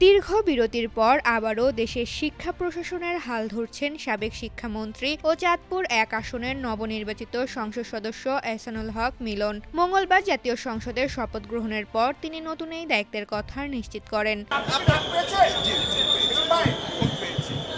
দীর্ঘ বিরতির পর আবারও দেশের শিক্ষা প্রশাসনের হাল ধরছেন সাবেক শিক্ষামন্ত্রী ও চাঁদপুর ১ আসনের নবনির্বাচিত সংসদ সদস্য এহসানুল হক মিলন। মঙ্গলবার জাতীয় সংসদের শপথ গ্রহণের পর তিনি নতুন এই দায়িত্বের কথা নিশ্চিত করেন।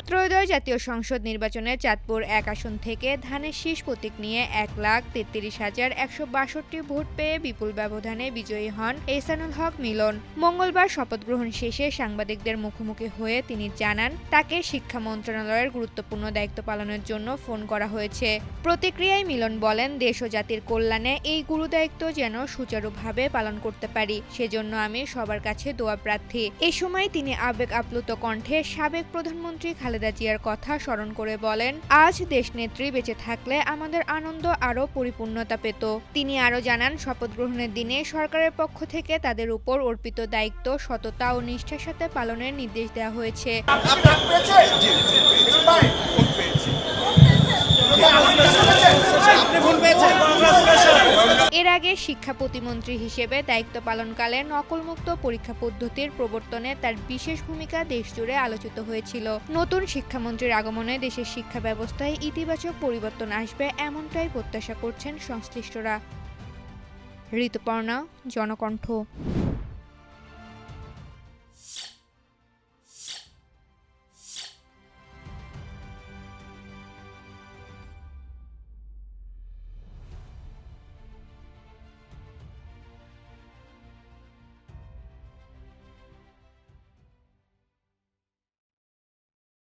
ত্রয়োদশ জাতীয় সংসদ নির্বাচনে চাঁদপুর ১ আসন থেকে ধানের শীষ প্রতীক নিয়ে ১,৩৩,১৬২ ভোট পেয়ে বিপুল ব্যবধানে বিজয়ী হন এহসানুল হক মিলন। মঙ্গলবার শপথ গ্রহণ শেষে সাংবাদিকদের মুখোমুখি হয়ে তিনি জানান, তাকে শিক্ষা মন্ত্রণালয়ের গুরুত্বপূর্ণ দায়িত্ব পালনের জন্য ফোন করা হয়েছে। প্রতিক্রিয়ায় মিলন বলেন, দেশ ও জাতির কল্যাণে এই গুরুদায়িত্ব যেন সুচারুভাবে পালন করতে পারি, সেজন্য আমি সবার কাছে দোয়া প্রার্থী। এ সময় তিনি আবেগ আপ্লুত কণ্ঠে সাবেক প্রধানমন্ত্রী খালেদা জিয়ার কথা স্মরণ করে বলেন, আজ দেশনেত্রী বেঁচে থাকলে আমাদের আনন্দ আরও পরিপূর্ণতা পেত। তিনি আরও জানান, শপথ গ্রহণের দিনে সরকারের পক্ষ থেকে তাদের উপর অর্পিত দায়িত্ব সততা ও নিষ্ঠার সাথে পালনের নির্দেশ দেওয়া হয়েছে। এর আগে শিক্ষা প্রতিমন্ত্রী হিসেবে দায়িত্ব পালনকালে নকলমুক্ত পরীক্ষা পদ্ধতির প্রবর্তনে তার বিশেষ ভূমিকা দেশজুড়ে আলোচিত হয়েছিল। নতুন শিক্ষামন্ত্রীর আগমনে দেশের শিক্ষা ব্যবস্থায় ইতিবাচক পরিবর্তন আসবে, এমনটাই প্রত্যাশা করছেন সংশ্লিষ্টরা। ঋতুপর্ণা, জনকণ্ঠ।